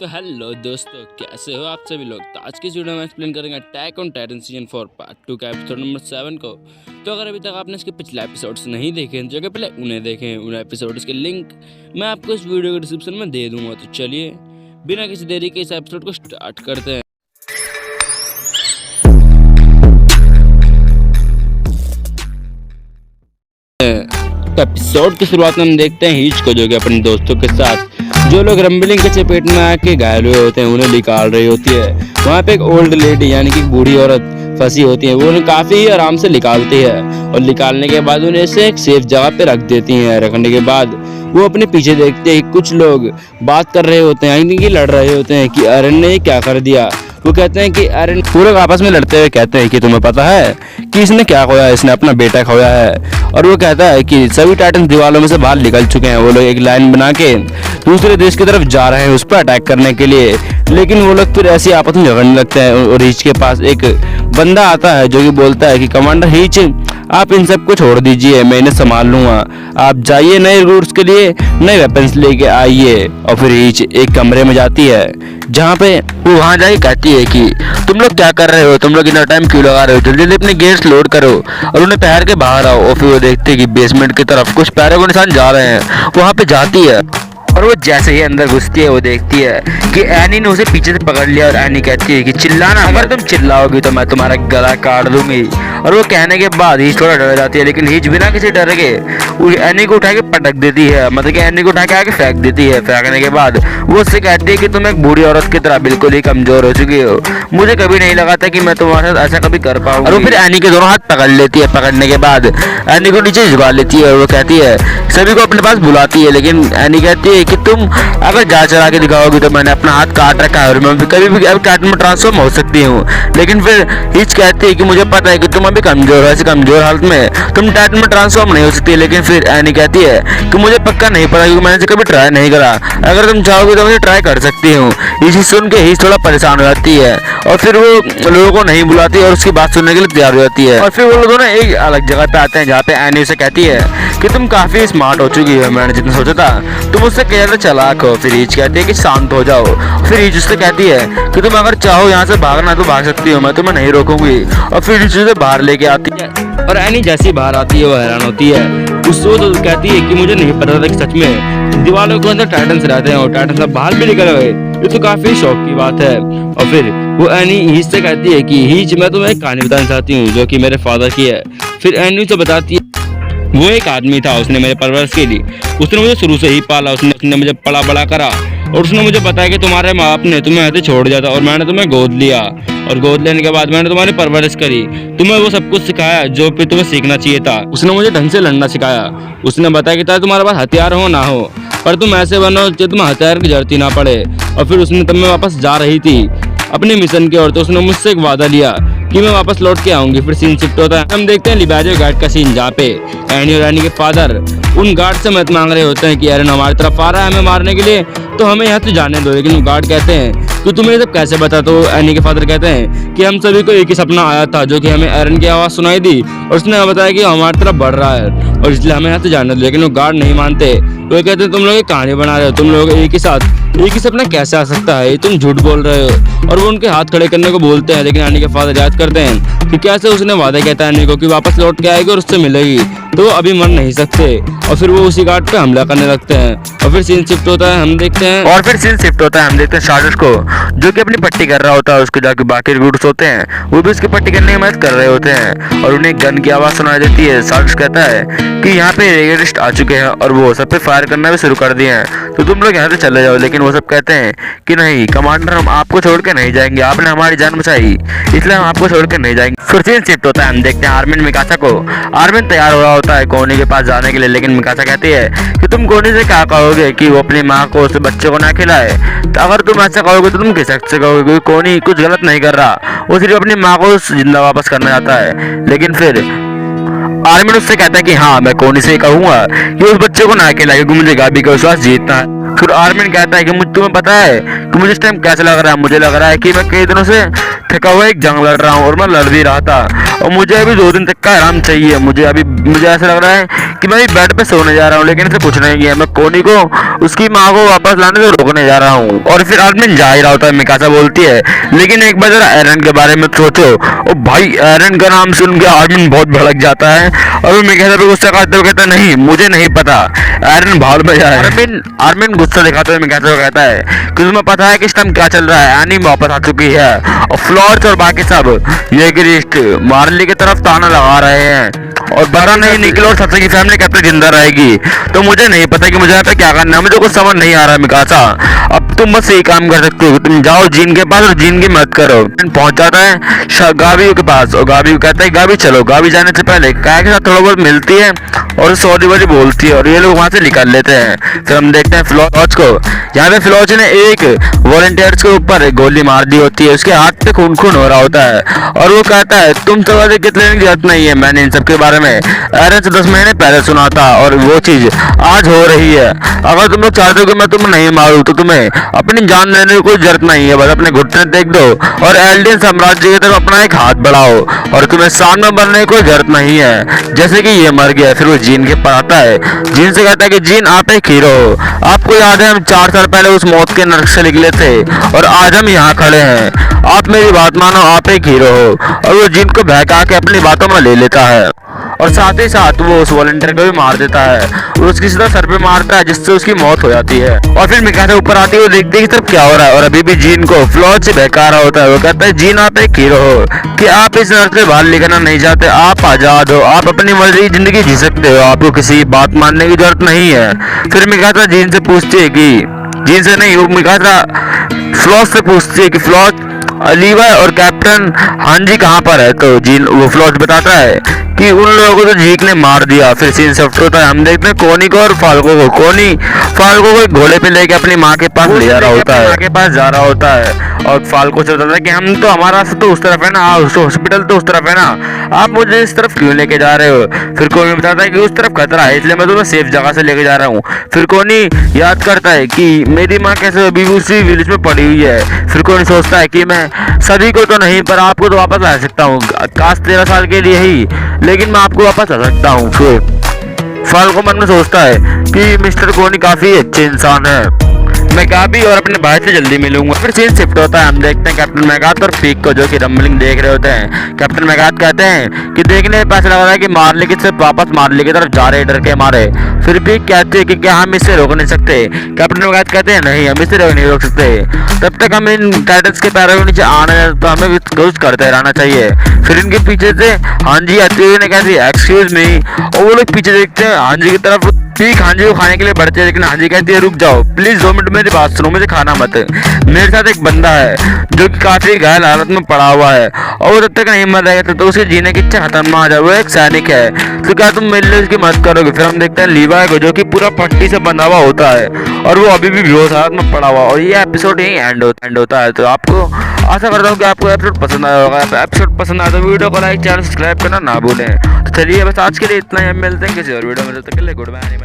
तो हेलो दोस्तों, कैसे हो आप सभी लोग। तो आज की इस वीडियो में एक्सप्लेन करेंगे attack on Titan season 4 part 2 का एपिसोड नंबर 7 को। तो अगर अभी तक आपने इसके पिछले एपिसोड्स नहीं देखे हैं तो जगह पहले उन्हें देखें। उन एपिसोड्स के लिंक मैं आपको इस वीडियो के डिस्क्रिप्शन में दे दूंगा। तो चलिए बिना किसी देरी के इस एपिसोड को स्टार्ट करते हैं। एपिसोड की शुरुआत में हम देखते हैं हीच को, जो कि अपने दोस्तों के साथ जो लोग रंबलिंग के चपेट में आके घायल हुए होते हैं उन्हें निकाल रही होती है। वहाँ पे एक ओल्ड लेडी यानी कि बूढ़ी औरत फंसी होती है। वो उन्हें काफी आराम से निकालती है और निकालने के बाद उन्हें इसे एक सेफ जगह पे रख देती है। रखने के बाद वो अपने पीछे देखते हैं कुछ लोग बात कर रहे होते हैं, यानी कि लड़ रहे होते हैं कि अरन ने क्या कर दिया। वो कहते हैं कि अरन पूरे आपस में लड़ते हुए कहते हैं कि तुम्हें पता है कि इसने क्या खोया है, इसने अपना बेटा खोया है। और वो कहता है कि सभी टाइटन दीवारों में से बाहर निकल चुके हैं। वो लोग एक लाइन बना के दूसरे देश की तरफ जा रहे हैं उस पर अटैक करने के लिए। लेकिन वो लोग फिर ऐसी आपस में झगड़ने लगते हैं और हीच के पास एक बंदा आता है जो कि बोलता है कि कमांडर हीच, आप इन सब को छोड़ दीजिए, मैं इन्हें संभाल लूंगा। आप जाइए नए रूट्स के लिए नए वेपन्स लेके आइए। और फिर हीच एक कमरे में जाती है जहाँ पे वो वहाँ जाके कहती है कि तुम लोग क्या कर रहे हो, तुम लोग इतना टाइम क्यों लगा रहे हो, जल्दी जल्दी अपने गेट्स लोड करो और उन्हें पहर के बाहर आओ। और फिर वो देखते हैं कि बेसमेंट की तरफ कुछ पैरों के निशान जा रहे हैं। वहाँ पे जाती है और वो जैसे ही अंदर घुसती है वो देखती है कि एनी ने उसे पीछे से पकड़ लिया। और एनी कहती है कि चिल्लाना, अगर तुम चिल्लाओगी तो मैं तुम्हारा गला काट दूंगी। और वो कहने के बाद हीच थोड़ा डर जाती है, लेकिन हीच बिना किसी डर के एनी को उठा के पटक देती है, मतलब कि एनी को उठा के आगे फेंक देती है। फेंकने के बाद वो उससे कहती है कि तुम एक बूढ़ी औरत की तरह बिल्कुल ही कमजोर हो चुकी हो, मुझे कभी नहीं लगा था कि मैं तुम्हारे साथ ऐसा कभी कर पाऊंगी। और वो फिर एनी के दोनों हाथ पकड़ लेती है। पकड़ने के बाद एनी को नीचे झुका लेती है और वो कहती है, सभी को अपने पास बुलाती है। लेकिन एनी कहती है कि तुम अगर जा चला के दिखाओगी तो मैंने अपना हाथ काट रखा है और मैं कभी भी टाइटन में ट्रांसफॉर्म हो सकती हूँ। लेकिन फिर हीच कहती है कि मुझे पता है कि तुम अभी कमजोर हो, ऐसे कमजोर हालत में तुम टाइटन में ट्रांसफॉर्म नहीं हो सकती। लेकिन फिर एनी कहती है कि मुझे पक्का नहीं पता क्योंकि मैंने कभी ट्राई नहीं करा, अगर तुम चाहोगे तो मुझे ट्राई कर सकती हूँ। इसी सुन के हीच थोड़ा परेशान हो जाती है और फिर वो लोगों को नहीं बुलाती और उसकी बात सुनने के लिए तैयार हो जाती है। और फिर वो लोग दोनों एक अलग जगह पे आते हैं जहाँ पे एनी उसे कहती है कि तुम काफी स्मार्ट हो चुकी हो, मैंने जितना सोचा था तुम उससे कह ज्यादा चालाक हो। फिर हीच कहती है कि शांत हो जाओ। फिर हीच उससे कहती है कि तुम अगर चाहो यहाँ से भागना तो भाग सकती हो, मैं तुम्हें नहीं रोकूंगी। और फिर हीच उसे बाहर लेके आती है और एनी जैसी बाहर आती है वो हैरान होती है। उससे तो कहती है कि मुझे नहीं पता था कि सच में दीवारों के अंदर टाइटन्स रहते हैं और टाइटन्स बाहर भी निकल गए, ये तो काफी शौक की बात है। और फिर वो एनी हीच से कहती है कि हीच, मैं तुम्हें एक कहानी बताना चाहती हूँ जो कि मेरे फादर की है। फिर एनी उसे बताती है वो एक आदमी था, उसने मेरे परवरिश के लिए, उसने मुझे शुरू से ही पाला, उसने मुझे पला बड़ा करा और उसने मुझे बताया कि तुम्हारे माँ बाप ने तुम्हें ऐसे छोड़ दिया था और मैंने तुम्हें गोद लिया और गोद लेने के बाद मैंने तुम्हारी परवरिश करी, तुम्हें वो सब कुछ सिखाया जो फिर तुम्हें सीखना चाहिए था। उसने मुझे ढंग से लड़ना सिखाया। उसने बताया कि चाहे तुम्हारे पास हथियार हो ना हो पर तुम ऐसे बनो कि तुम हथियार की जरूरत ही ना पड़े। और फिर उसने तब मैं वापस जा रही थी अपने मिशन की ओर तो उसने मुझसे एक वादा लिया कि मैं वापस लौट के आऊंगी। फिर सीन शिफ्ट होता है, हम देखते हैं लिबाजो गार्ड का सीन जहाँ पे एनी और एनी के फादर उन गार्ड से मदद मांग रहे होते हैं कि एरन हमारी तरफ आ रहा है हमें मारने के लिए, तो हमें यहाँ से जाने दो। लेकिन वो गार्ड कहते हैं तो तुम्हें सब कैसे पता। तो एनी के फादर कहते हैं कि हम सभी को एक ही सपना आया था जो कि हमें एरन की आवाज़ सुनाई दी और उसने हमें बताया कि हमारी तरफ बढ़ रहा है और इसलिए हमें यहाँ से जाने दो। लेकिन वो गार्ड नहीं मानते, वो कहते हैं तुम लोग एक कहानी बना रहे हो, तुम लोग एक ही साथ एक ही सपना कैसे आ सकता है, तुम झूठ बोल रहे हो। और वो उनके हाथ खड़े करने को बोलते हैं, लेकिन एनी के फादर याद करते हैं कि कैसे उसने वादा किया था एनी को कि वापस लौट के आएगी और उससे मिलेगी, तो वो अभी मर नहीं सकते। और फिर वो उसी गार्ड पे हमला करने लगते हैं और फिर सीन शिफ्ट होता है, हम देखते हैं शार्जर्स को जो कि अपनी पट्टी कर रहा होता है। उसके जाके बाकी रिक्रूट्स होते हैं वो भी उसकी पट्टी करने की मदद कर रहे होते हैं और उन्हें गन की आवाज़ सुनाई देती है। शार्जर्स कहता है कि यहाँ पे रेडिस्ट आ चुके हैं और वो सब पे फायर करना भी शुरू कर दिए हैं, तो तुम लोग यहाँ से चले जाओ। लेकिन वो सब कहते हैं कि नहीं कमांडर, हम आपको छोड़ के नहीं जाएंगे, आपने हमारी जान बचाई इसलिए हम आपको छोड़ के नहीं जाएंगे। फिर सीन शिफ्ट होता है, हम देखते हैं आर्मिन मिकासा को। आर्मिन तैयार हो रहा होता है कोनी के पास जाने के लिए, लेकिन मिकासा कहती है कि तुम कोनी से क्या कहोगे कि वो अपनी माँ को उस बच्चे को ना खिलाए। तो अगर तुम ऐसा कहोगे तो तुम किस से कहोगे, कोनी कुछ गलत नहीं कर रहा, वो सिर्फ अपनी माँ को जिंदा वापस करना चाहता है। लेकिन फिर आर्मिन उससे कहता है कि हाँ मैं कोनी से कहूंगा कि उस बच्चे को ना खिलाए क्योंकि मुझे गाबी का विश्वास जीतना है। फिर आर्मिन कहता है कि तुम्हें पता है कि मुझे इस टाइम कैसा लग रहा है, मुझे लग रहा है कि मैं कई दिनों से थका हुआ एक जंग लड़ रहा हूँ और मैं लड़ भी रहा था और मुझे अभी 2 दिन तक का आराम चाहिए। मुझे ऐसा लग रहा है कि मैं बेड पे सोने जा रहा हूँ, लेकिन इसे कुछ नहीं किया। मैं कोनी को उसकी माँ को वापस लाने से रोकने जा रहा हूँ और फिर आर्मिन जा ही रहा होता है। मिकासा बोलती है लेकिन एक बार जरा एरन के बारे में सोचो। ओ भाई, एरन का नाम सुन के आर्मिन बहुत भड़क जाता है और वो मिकासा पे गुस्सा करते हुए कहता है नहीं मुझे नहीं पता, एरन भाड़ में जाए। आर्मिन गुस्सा दिखाते हुए मिकासा को कहता है कि तुम्हें पता है कि इस टाइम क्या चल रहा है। एनी वापस आ चुकी है और फ्लॉर्च और बाकी सब ये ग्रिस्ट मार्ली की तरफ ताना लगा रहे हैं और बड़ा नहीं निकलो और सबसे की फैमिली कब तक जिंदा रहेगी। तो मुझे नहीं पता कि मुझे यहाँ पे क्या करना है, मुझे कुछ समझ नहीं आ रहा है मिकासा। अब तुम बस यही काम कर सकते हो, तुम जाओ जीन के पास और जीन की मदद करो। पहुंच जाता है गाबी के पास और गाबी को कहता है गाबी चलो। गाबी जाने से पहले काय के साथ थोड़ा बहुत मिलती है और सॉरी वाली बोलती है और ये लोग वहां से निकल लेते हैं। फिर हम देखते हैं फ्लॉच को। यहाँ पे फ्लॉच ने एक वॉलंटियर्स के ऊपर गोली मार दी होती है, उसके हाथ पे खून हो रहा होता है और वो कहता है तुम सब लेने की जरूरत नहीं है, मैंने इन सब के बारे में एरन से 10 महीने पहले सुना था और वो चीज आज हो रही है। अगर तुम लोग चाहते हो कि मैं तुम्हें नहीं मारूं तो तुम्हें अपनी जान लेने की कोई जरूरत नहीं है, बस अपने घुटने देख दो और एल्डियन साम्राज्य की तरफ अपना एक हाथ बढ़ाओ और तुम्हें सामने मरने की कोई जरूरत नहीं है, जैसे कि ये मर गया। फिर वो जीन के पास आता है, जीन से कहता है कि जीन आप एक हीरो हो, आपको याद है हम 4 साल पहले उस मौत के नरक से निकले थे और आज हम यहाँ खड़े हैं, आप मेरी बात मानो, आप एक हीरो हो। और वो जीन को बहका के अपनी बातों में ले लेता है और साथ ही साथ वो उस वॉलंटियर को भी मार देता है और उसकी सीधा सर पे मारता है जिससे उसकी मौत हो जाती है। और फिर मिकासा ऊपर आती है, वो देखती है कि सब क्या हो रहा है और अभी भी जीन को फ्लॉच से बहका रहा होता है। वो कहता है जीन आप एक हीरो हो कि आप इस नरक से बाहर निकलना नहीं चाहते, आप आजाद हो, आप अपनी मर्जी की जिंदगी जी सकते हो, आपको किसी बात मानने की जरूरत नहीं है। फिर मिकासा जीन से पूछती है कि जीन से नहीं, वो मिकासा फ्लॉच से पूछती है कि फ्लॉच लीवा और कैप्टन हांजी कहाँ पर है। तो जीन वो फ्लॉच बताता है कि उन लोगों को तो जीक ने मार दिया। फिर सीन शिफ्ट होता है, हम देखते हैं कोनी को और फाल्को को। कोनी फाल्को को एक घोड़े पे लेके अपनी माँ के पास ले जा रहा होता है, माँ के पास जा रहा होता है और फाल्को से बताता है कि हम तो हमारा रास्ता तो उस तरफ है ना, हॉस्पिटल तो उस तरफ है ना, आप मुझे इस तरफ क्यों लेके जा रहे हो। फिर कोनी बताता है कि उस तरफ खतरा है इसलिए मैं तुम्हें सेफ जगह से लेके जा रहा हूँ। फिर कोनी याद करता है कि मेरी माँ कैसे अभी उसी विलेज में पड़ी हुई है। फिर कोनी सोचता है कि मैं सभी को तो नहीं पर आपको तो वापस ला सकता हूँ, काश 13 साल के लिए ही, लेकिन मैं आपको वापस ला सकता हूँ। फिर फाल्को मन में सोचता है कि मिस्टर कोनी काफी अच्छे इंसान है, मैं गाबी और अपने भाई से जल्दी मिलूंगा। फिर सीन शिफ्ट होता है, हम देखते हैं कैप्टन मैगाथ और पीक को जो कि रंबलिंग देख रहे होते हैं। कैप्टन मैगाथ कहते हैं कि देखने में ऐसा लग रहा है कि मार्ली की सिर्फ वापस मार्ली की तरफ जा रहे डर के मारे। फिर पीक कहते हैं कि क्या हम इससे रोक नहीं सकते। कैप्टन मैगाथ कहते हैं नहीं, हम इससे नहीं रोक सकते, तब तक हम इन टाइटन्स के पैरों के नीचे आने तो हमें कोशिश करते रहना चाहिए। फिर इनके पीछे से हांजी आती हुई ने कहती है एक्सक्यूज मी, और वो लोग पीछे देखते हैं हांजी की तरफ। पीक हांजी को खाने के लिए बढ़ते हैं लेकिन हांजी कहती है रुक जाओ प्लीज, 2 मिनट मेरी बात सुनो, मुझे खाना मत। मेरे साथ एक बंदा है जो कि काफी घायल हालत में पड़ा हुआ है और वो जब तक नहीं मर रहेगा तो उसकी जीने की इच्छा खत्म ना हो जाए। वो एक सैनिक है, तो क्या तुम मेरे लिए उसकी मदद करोगे। फिर हम देखते हैं लीवा को जो कि पूरा पट्टी से बंधा हुआ होता है और वो अभी भी बेहोश हालत में पड़ा हुआ, और ये एपिसोड यही एंड होता है। तो आपको आशा करता हूँ कि आपको एपिसोड पसंद आया होगा। एपिसोड पसंद आया तो वीडियो को लाइक, चैनल सब्सक्राइब करना ना भूलें। तो चलिए बस आज के लिए इतना ही, हम मिलते हैं किसी और वीडियो में, तब तक के लिए गुड बाय।